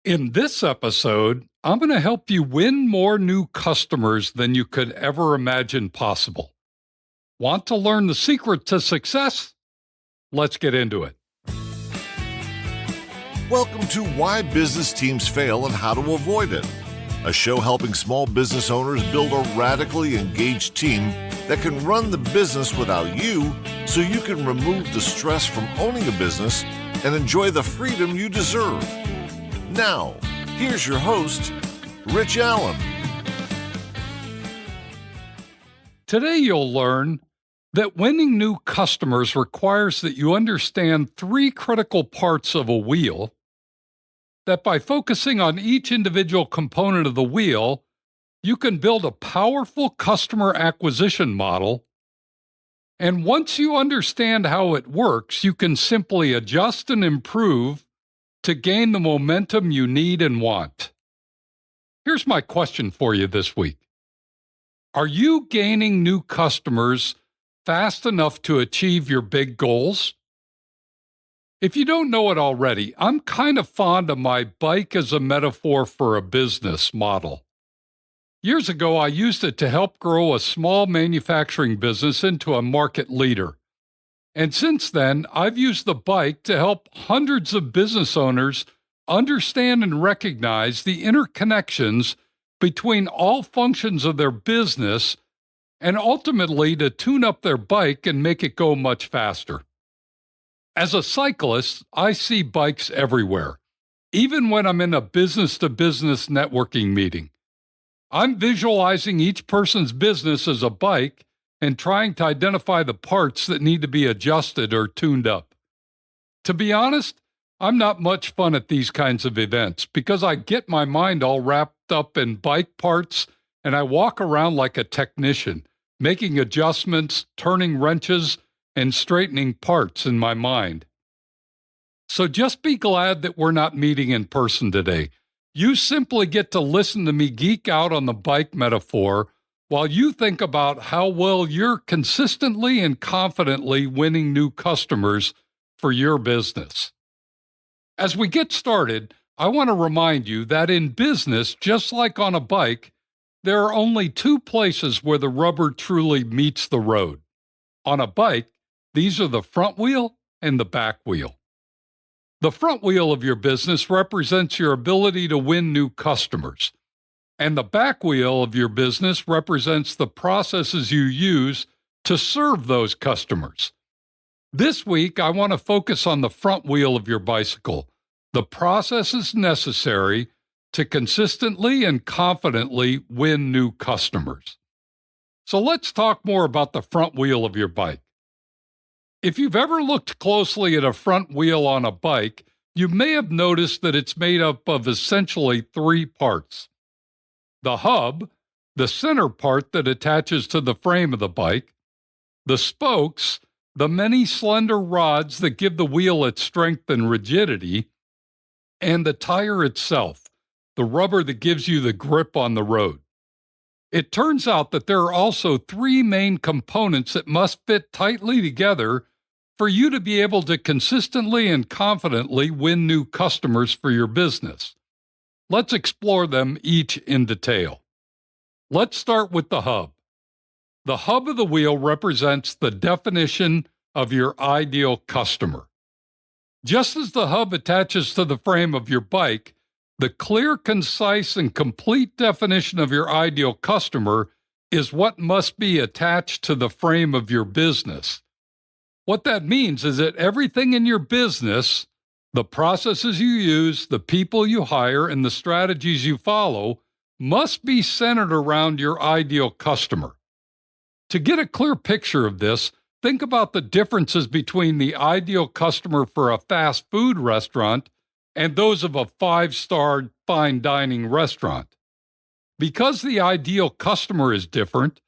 In this episode, I'm going to help you win more new customers than you could ever imagine possible. Want to learn the secret to success? Let's get into it. Welcome to Why Business Teams Fail and How to Avoid It, a show helping small business owners build a radically engaged team that can run the business without you so you can remove the stress from owning a business and enjoy the freedom you deserve. Now, here's your host, Rich Allen. Today, you'll learn that winning new customers requires that you understand three critical parts of a wheel, that by focusing on each individual component of the wheel, you can build a powerful customer acquisition model, and once you understand how it works, you can simply adjust and improve to gain the momentum you need and want. Here's my question for you this week. Are you gaining new customers fast enough to achieve your big goals? If you don't know it already, I'm kind of fond of my bike as a metaphor for a business model. Years ago, I used it to help grow a small manufacturing business into a market leader. And since then, I've used the bike to help hundreds of business owners understand and recognize the interconnections between all functions of their business and ultimately to tune up their bike and make it go much faster. As a cyclist, I see bikes everywhere, even when I'm in a business-to-business networking meeting. I'm visualizing each person's business as a bike and trying to identify the parts that need to be adjusted or tuned up. To be honest, I'm not much fun at these kinds of events because I get my mind all wrapped up in bike parts and I walk around like a technician, making adjustments, turning wrenches, and straightening parts in my mind. So just be glad that we're not meeting in person today. You simply get to listen to me geek out on the bike metaphor while you think about how well you're consistently and confidently winning new customers for your business. As we get started, I want to remind you that in business, just like on a bike, there are only two places where the rubber truly meets the road. On a bike, these are the front wheel and the back wheel. The front wheel of your business represents your ability to win new customers. And the back wheel of your business represents the processes you use to serve those customers. This week, I want to focus on the front wheel of your bicycle, the processes necessary to consistently and confidently win new customers. So let's talk more about the front wheel of your bike. If you've ever looked closely at a front wheel on a bike, you may have noticed that it's made up of essentially three parts. The hub, the center part that attaches to the frame of the bike, the spokes, the many slender rods that give the wheel its strength and rigidity, and the tire itself, the rubber that gives you the grip on the road. It turns out that there are also three main components that must fit tightly together for you to be able to consistently and confidently win new customers for your business. Let's explore them each in detail. Let's start with the hub. The hub of the wheel represents the definition of your ideal customer. Just as the hub attaches to the frame of your bike, the clear, concise, and complete definition of your ideal customer is what must be attached to the frame of your business. What that means is that everything in your business, the processes you use, the people you hire, and the strategies you follow must be centered around your ideal customer. To get a clear picture of this, think about the differences between the ideal customer for a fast food restaurant and those of a five-star fine dining restaurant. Because the ideal customer is different,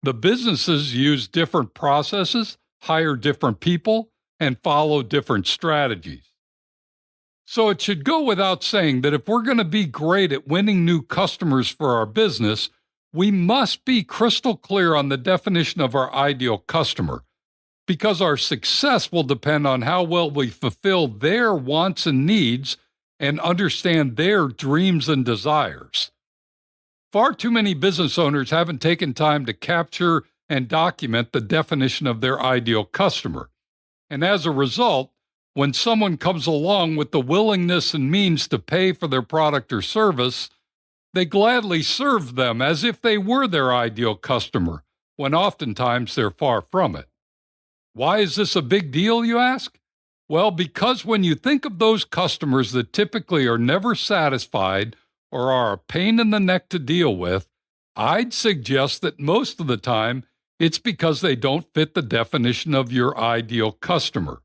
the businesses use different processes, hire different people, and follow different strategies. So it should go without saying that if we're going to be great at winning new customers for our business, we must be crystal clear on the definition of our ideal customer, because our success will depend on how well we fulfill their wants and needs and understand their dreams and desires. Far too many business owners haven't taken time to capture and document the definition of their ideal customer. And as a result, when someone comes along with the willingness and means to pay for their product or service, they gladly serve them as if they were their ideal customer, when oftentimes they're far from it. Why is this a big deal, you ask? Well, because when you think of those customers that typically are never satisfied or are a pain in the neck to deal with, I'd suggest that most of the time it's because they don't fit the definition of your ideal customer.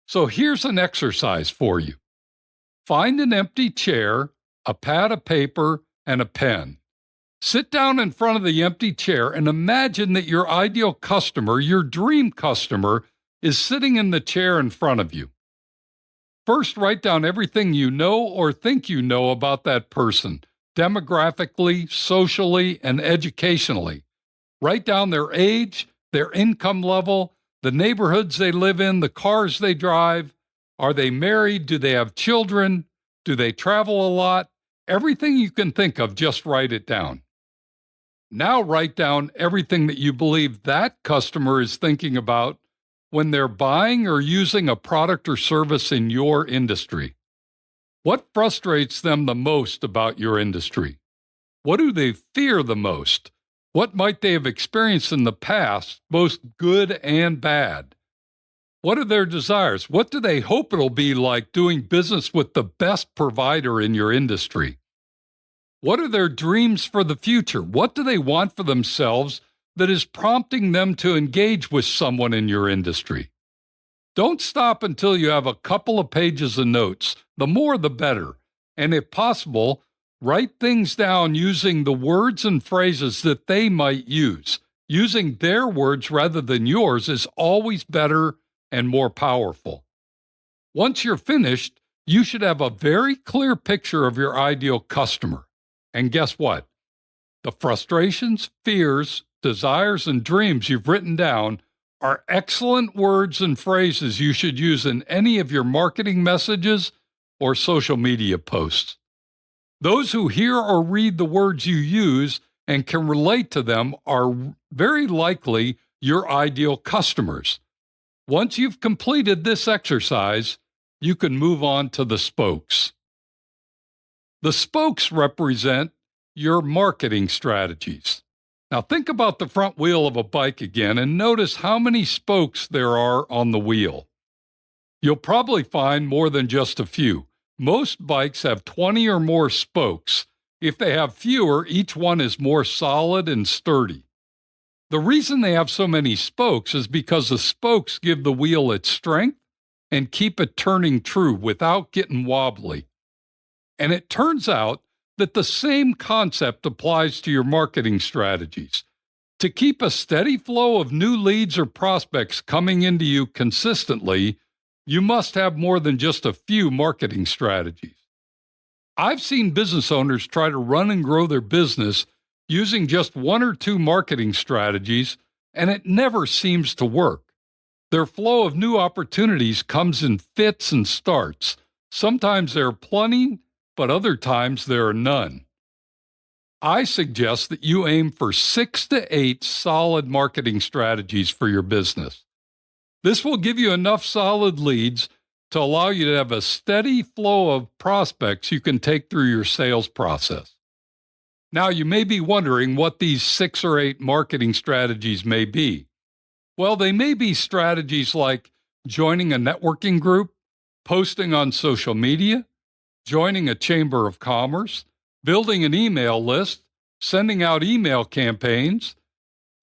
So here's an exercise for you. Find an empty chair, a pad of paper, and a pen. Sit down in front of the empty chair and imagine that your ideal customer, your dream customer, is sitting in the chair in front of you. First, write down everything you know or think you know about that person, demographically, socially, and educationally. Write down their age, their income level, the neighborhoods they live in, the cars they drive. Are they married? Do they have children? Do they travel a lot? Everything you can think of, just write it down. Now write down everything that you believe that customer is thinking about when they're buying or using a product or service in your industry. What frustrates them the most about your industry? What do they fear the most? What might they have experienced in the past, both good and bad? What are their desires? What do they hope it'll be like doing business with the best provider in your industry? What are their dreams for the future? What do they want for themselves that is prompting them to engage with someone in your industry? Don't stop until you have a couple of pages of notes. The more, the better. And if possible, write things down using the words and phrases that they might use. Using their words rather than yours is always better and more powerful. Once you're finished, you should have a very clear picture of your ideal customer. And guess what? The frustrations, fears, desires, and dreams you've written down are excellent words and phrases you should use in any of your marketing messages or social media posts. Those who hear or read the words you use and can relate to them are very likely your ideal customers. Once you've completed this exercise, you can move on to the spokes. The spokes represent your marketing strategies. Now think about the front wheel of a bike again and notice how many spokes there are on the wheel. You'll probably find more than just a few. Most bikes have 20 or more spokes. If they have fewer, each one is more solid and sturdy. The reason they have so many spokes is because the spokes give the wheel its strength and keep it turning true without getting wobbly. And it turns out that the same concept applies to your marketing strategies. To keep a steady flow of new leads or prospects coming into you consistently, you must have more than just a few marketing strategies. I've seen business owners try to run and grow their business using just one or two marketing strategies, and it never seems to work. Their flow of new opportunities comes in fits and starts. Sometimes there are plenty, but other times there are none. I suggest that you aim for 6 to 8 solid marketing strategies for your business. This will give you enough solid leads to allow you to have a steady flow of prospects you can take through your sales process. Now, you may be wondering what these 6 or 8 marketing strategies may be. Well, they may be strategies like joining a networking group, posting on social media, joining a chamber of commerce, building an email list, sending out email campaigns,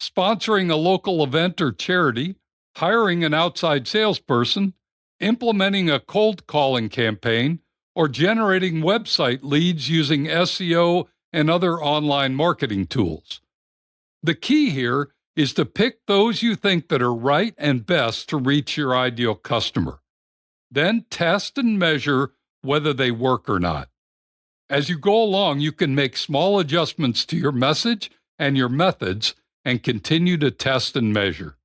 sponsoring a local event or charity, hiring an outside salesperson, implementing a cold calling campaign, or generating website leads using SEO and other online marketing tools. The key here is to pick those you think that are right and best to reach your ideal customer. Then test and measure whether they work or not. As you go along, you can make small adjustments to your message and your methods and continue to test and measure.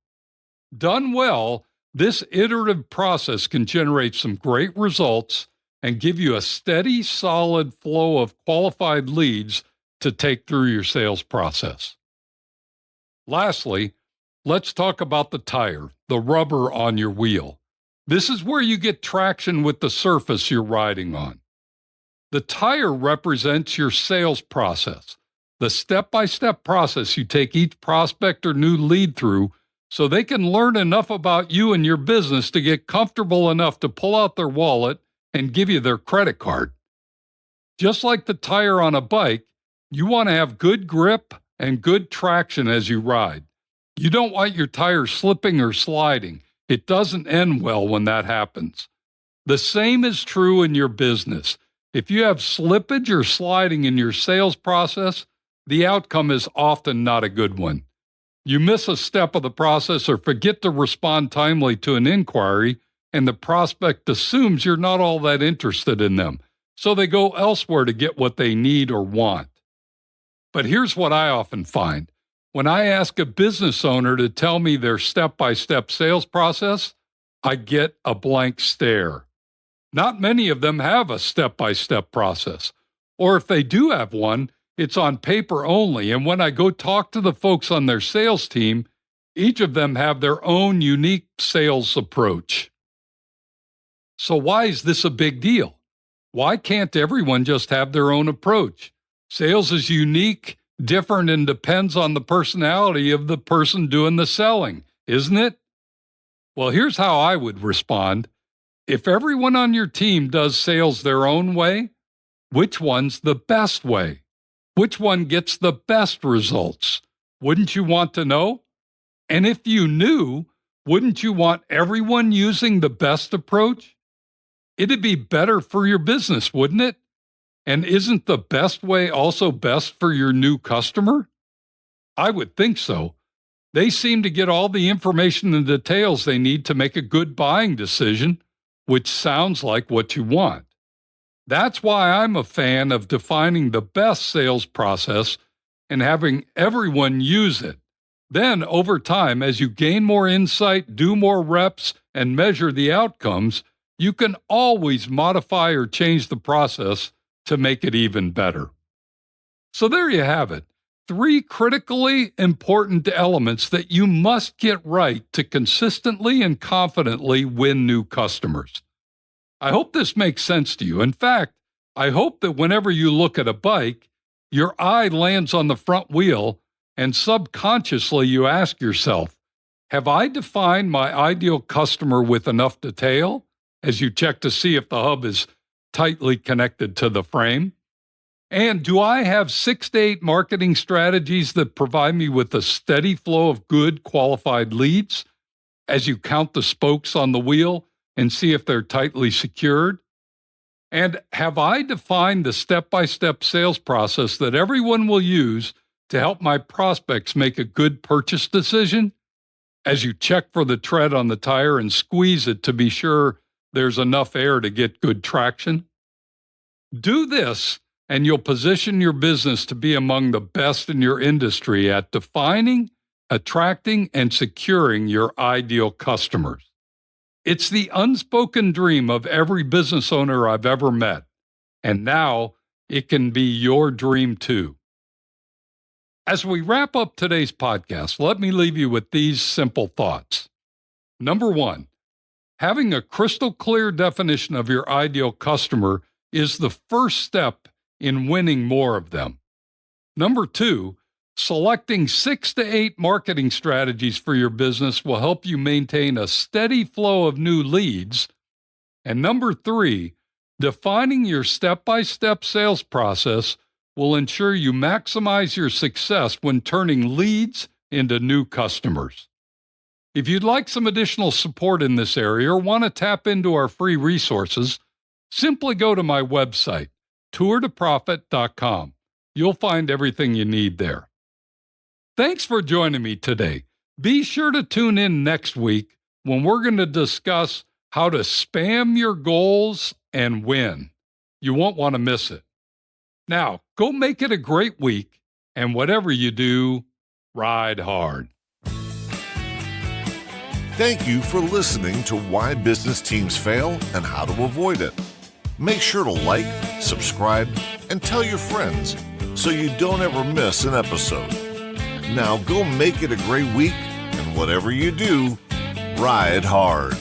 Done well, this iterative process can generate some great results and give you a steady, solid flow of qualified leads to take through your sales process. Lastly, let's talk about the tire, the rubber on your wheel. This is where you get traction with the surface you're riding on. The tire represents your sales process, the step-by-step process you take each prospect or new lead through so they can learn enough about you and your business to get comfortable enough to pull out their wallet and give you their credit card. Just like the tire on a bike, you want to have good grip and good traction as you ride. You don't want your tire slipping or sliding. It doesn't end well when that happens. The same is true in your business. If you have slippage or sliding in your sales process, the outcome is often not a good one. You miss a step of the process or forget to respond timely to an inquiry, and the prospect assumes you're not all that interested in them, so they go elsewhere to get what they need or want. But here's what I often find. When I ask a business owner to tell me their step-by-step sales process, I get a blank stare. Not many of them have a step-by-step process, or if they do have one, it's on paper only, and when I go talk to the folks on their sales team, each of them have their own unique sales approach. So why is this a big deal? Why can't everyone just have their own approach? Sales is unique, different, and depends on the personality of the person doing the selling, isn't it? Well, here's how I would respond. If everyone on your team does sales their own way, which one's the best way? Which one gets the best results? Wouldn't you want to know? And if you knew, wouldn't you want everyone using the best approach? It'd be better for your business, wouldn't it? And isn't the best way also best for your new customer? I would think so. They seem to get all the information and details they need to make a good buying decision, which sounds like what you want. That's why I'm a fan of defining the best sales process and having everyone use it. Then, over time, as you gain more insight, do more reps, and measure the outcomes, you can always modify or change the process to make it even better. So there you have it. 3 critically important elements that you must get right to consistently and confidently win new customers. I hope this makes sense to you. In fact, I hope that whenever you look at a bike, your eye lands on the front wheel and subconsciously you ask yourself, have I defined my ideal customer with enough detail? As you check to see if the hub is tightly connected to the frame. And do I have 6 to 8 marketing strategies that provide me with a steady flow of good qualified leads as you count the spokes on the wheel and see if they're tightly secured? And have I defined the step-by-step sales process that everyone will use to help my prospects make a good purchase decision? As you check for the tread on the tire and squeeze it to be sure there's enough air to get good traction? Do this, and you'll position your business to be among the best in your industry at defining, attracting, and securing your ideal customers. It's the unspoken dream of every business owner I've ever met, and now it can be your dream too. As we wrap up today's podcast, let me leave you with these simple thoughts. Number 1, having a crystal clear definition of your ideal customer is the first step in winning more of them. Number 2, selecting 6 to 8 marketing strategies for your business will help you maintain a steady flow of new leads. And number 3, defining your step-by-step sales process will ensure you maximize your success when turning leads into new customers. If you'd like some additional support in this area or want to tap into our free resources, simply go to my website, tourtoprofit.com. You'll find everything you need there. Thanks for joining me today. Be sure to tune in next week when we're going to discuss how to spam your goals and win. You won't want to miss it. Now, go make it a great week, and whatever you do, ride hard. Thank you for listening to Why Business Teams Fail and How to Avoid It. Make sure to like, subscribe, and tell your friends so you don't ever miss an episode. Now go make it a great week, and whatever you do, ride hard.